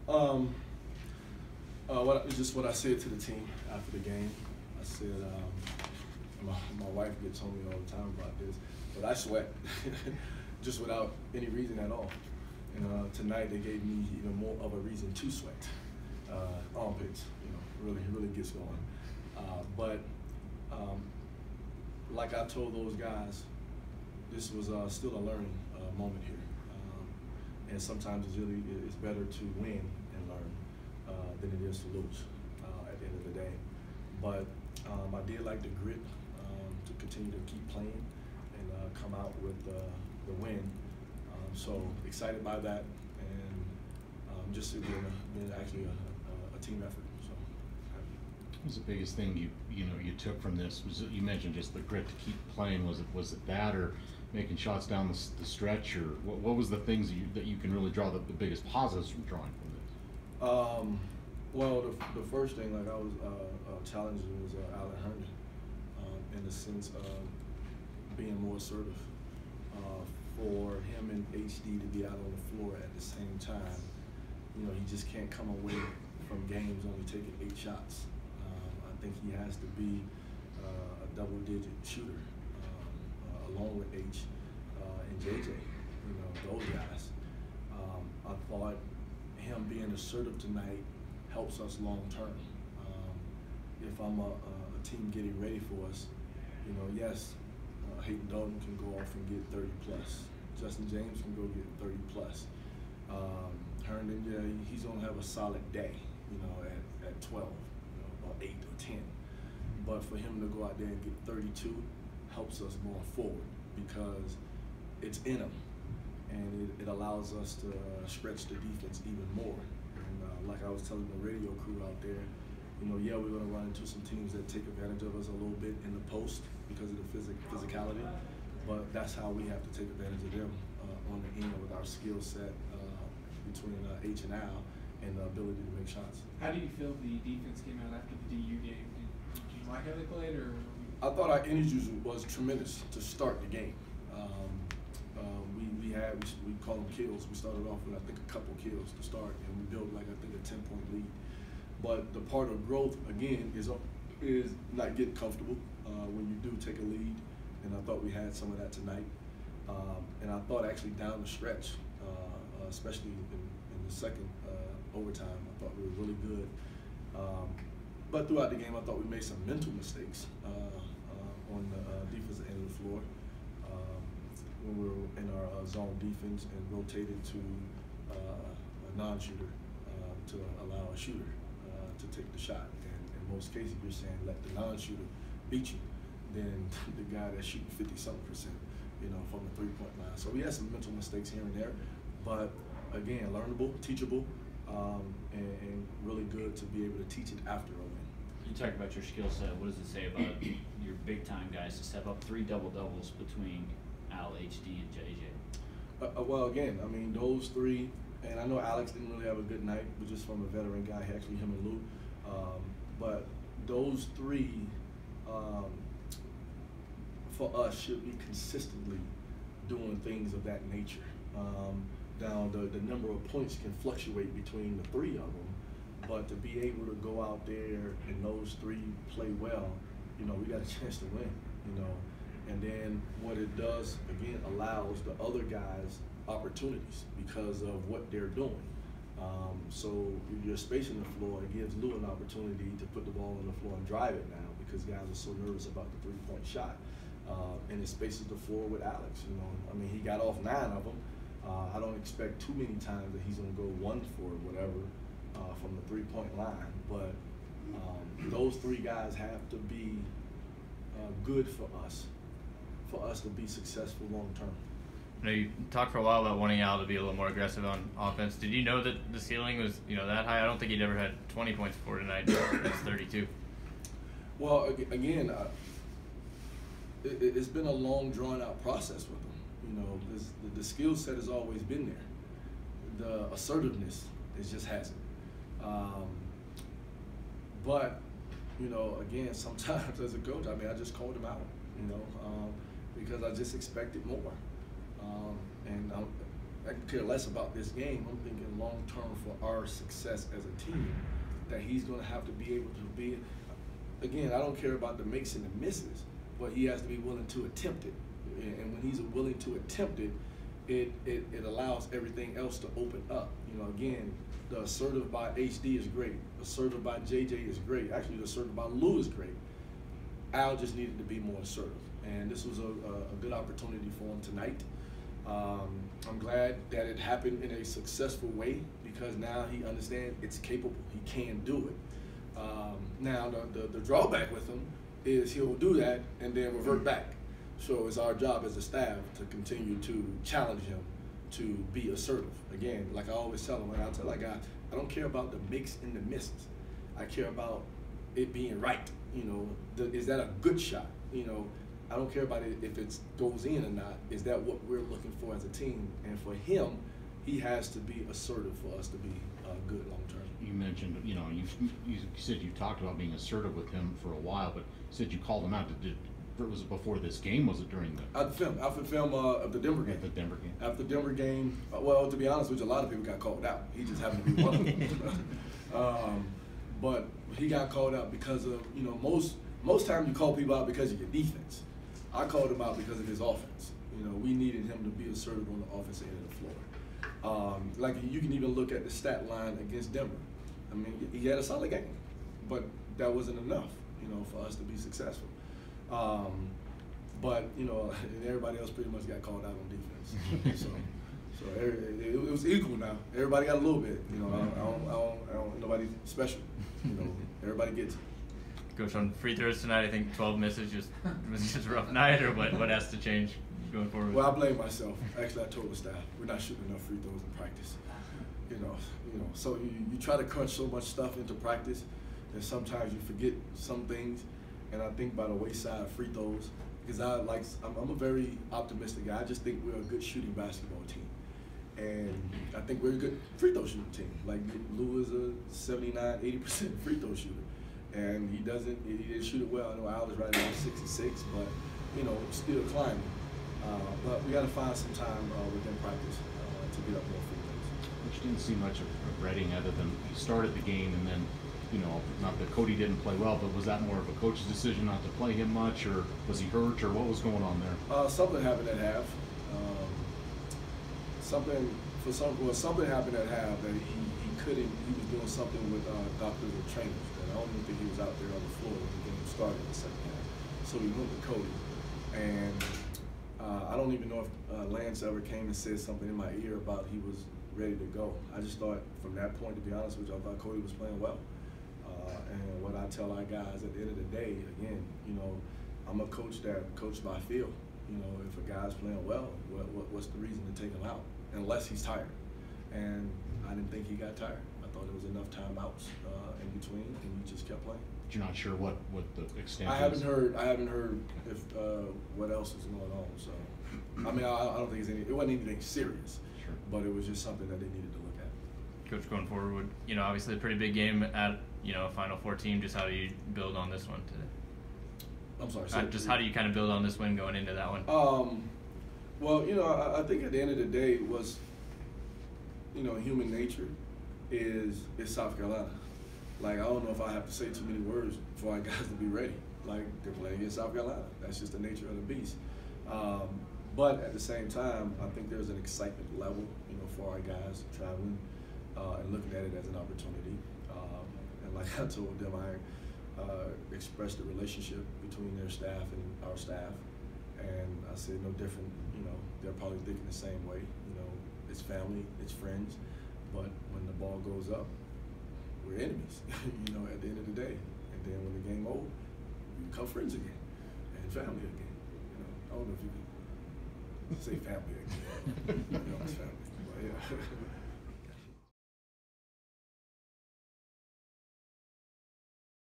Um, just what I said to the team after the game. I said, my wife gets on me all the time about this, but I sweat just without any reason at all. And tonight they gave me even more of a reason to sweat. Armpits, really gets going. But like I told those guys, this was still a learning moment here. And sometimes it's better to win and learn than it is to lose at the end of the day. But I did like the grit to continue to keep playing and come out with the win. So excited by that, and just it being actually a team effort. So what was the biggest thing you took from this? Was it, you mentioned just the grit to keep playing? Was it that, or making shots down the stretch, or what was the things that you can really draw the biggest positives from drawing from this? Well, the first thing, like I was challenging, was Alan Herndon in the sense of being more assertive. For him and HD to be out on the floor at the same time, he just can't come away from games only taking 8 shots. I think he has to be a double-digit shooter, along with H and JJ, those guys. I thought him being assertive tonight helps us long-term. If I'm a team getting ready for us, yes, Hayden Dalton can go off and get 30 plus. Justin James can go get 30 plus. Herndon, yeah, he's gonna have a solid day, at 12, or 8 or 10. But for him to go out there and get 32 helps us going forward because it's in him, and it allows us to stretch the defense even more. And like I was telling the radio crew out there, yeah, we're gonna run into some teams that take advantage of us a little bit in the post because of the physicality, but that's how we have to take advantage of them on the end with our skill set between H and Al and the ability to make shots. How do you feel the defense came out after the DU game? Did you like how they played, or? I thought our energy was tremendous to start the game. We call them kills. We started off with, I think, a couple kills to start, and we built, like, I think, a 10-point lead. But the part of growth, again, is not getting comfortable when you do take a lead, and I thought we had some of that tonight. And I thought actually down the stretch, especially in the second overtime, I thought we were really good. But throughout the game, I thought we made some mental mistakes on the defensive end of the floor when we were in our zone defense and rotated to a non-shooter to allow a shooter to take the shot. And in most cases, you're saying let the non-shooter beat you than the guy that's shooting 50-something%, from the three-point line. So we had some mental mistakes here and there, but again, learnable, teachable, and really good to be able to teach it after a win. You talk about your skill set. What does it say about your big-time guys to step up 3 double-doubles between Al, HD, and JJ? Well, again, I mean, those 3, and I know Alex didn't really have a good night, but just from a veteran guy, actually him and Lou. But those 3, for us, should be consistently doing things of that nature. Now, the number of points can fluctuate between the 3 of them, but to be able to go out there and those 3 play well, we got a chance to win, And then what it does, again, allows the other guys opportunities because of what they're doing. So you're spacing the floor. It gives Lou an opportunity to put the ball on the floor and drive it now because guys are so nervous about the 3-point shot. And it spaces the floor with Alex. I mean, he got off 9 of them. I don't expect too many times that he's going to go 1 for whatever from the 3-point line. But those 3 guys have to be good for us to be successful long term. You talked for a while about wanting Al to be a little more aggressive on offense. Did you know that the ceiling was that high? I don't think he'd ever had 20 points for tonight. It's 32. Well, again, it's been a long, drawn-out process with him. The skill set has always been there. The assertiveness, it just hasn't. But again, sometimes as a coach, I mean, I just called him out. Because I just expected more. And care less about this game. I'm thinking long term for our success as a team, that he's going to have to be able to be. Again, I don't care about the makes and the misses, but he has to be willing to attempt it. And when he's willing to attempt it, it allows everything else to open up. You know, again, the assertive by HD is great. Assertive by JJ is great. Actually, the assertive by Lou is great. Al just needed to be more assertive, and this was a good opportunity for him tonight. I'm glad that it happened in a successful way, because now he understands it's capable. He can do it. Now, the drawback with him is he'll do that and then revert back. So it's our job as a staff to continue to challenge him to be assertive. Again, like I always tell him, and I tell our guys, I don't care about the makes and the misses. I care about it being right. You know, is that a good shot? You know, I don't care about it if it goes in or not. Is that what we're looking for as a team? And for him, he has to be assertive for us to be good long term. You mentioned, you know, you said you talked about being assertive with him for a while, but you said you called him out. Was it before this game? Was it during the After the film of the Denver game? At the Denver game. After the Denver game, well, to be honest with you, a lot of people got called out. He just happened to be one of them. But he got called out because of, you know, most times you call people out because of your defense. I called him out because of his offense. You know, we needed him to be assertive on the offensive end of the floor. Like you can even look at the stat line against Denver. I mean, he had a solid game, but that wasn't enough, you know, for us to be successful. But you know, everybody else pretty much got called out on defense. So it was equal now. Everybody got a little bit. You know, I don't nobody special. You know, everybody gets it. Coach, on free throws tonight, I think 12 misses was just a rough night, or what has to change going forward? Well, I blame myself. Actually, I told the staff we're not shooting enough free throws in practice. You know. So you try to crunch so much stuff into practice, and sometimes you forget some things. And I think by the wayside free throws, because I'm a very optimistic guy. I just think we're a good shooting basketball team, and I think we're a good free throw shooting team. Like Lou is a 79-80% free throw shooter, and he didn't shoot it well. I know Al is right around 66, but you know, still climbing. But we got to find some time within practice to get up more free throws. Which didn't see much of Redding other than he started the game and then. You know, not that Cody didn't play well, but was that more of a coach's decision not to play him much, or was he hurt, or what was going on there? Something happened at half. Something happened at half that he couldn't. He was doing something with doctors and trainers. And I don't even think he was out there on the floor when the game started in the second half. So he went to Cody, and I don't even know if Lance ever came and said something in my ear about he was ready to go. I just thought, from that point, to be honest with you, I thought Cody was playing well. And what I tell our guys at the end of the day, again, you know, I'm a coach that coached by feel. You know, if a guy's playing well, what's the reason to take him out? Unless he's tired. And I didn't think he got tired. I thought there was enough timeouts in between, and he just kept playing. But you're not sure what the extent. I haven't heard if what else is going on. So, I mean, I don't think it wasn't anything serious. Sure. But it was just something that they needed to look at. Coach, going forward, you know, obviously a pretty big game at, you know, a Final Four team. Just how do you build on this one today? I'm sorry. Just how do you kind of build on this win going into that one? Well, you know, I think at the end of the day it was, you know, human nature is South Carolina. Like, I don't know if I have to say too many words for our guys to be ready. Like, they're playing against South Carolina. That's just the nature of the beast. But at the same time, I think there's an excitement level, you know, for our guys traveling and looking at it as an opportunity. And like I told them, I expressed the relationship between their staff and our staff. And I said, no different, you know, they're probably thinking the same way. You know, it's family, it's friends, but when the ball goes up, we're enemies, you know, at the end of the day. And then when the game over, we become friends again and family again. You know, I don't know if you can say family again. You know, it's family, but yeah.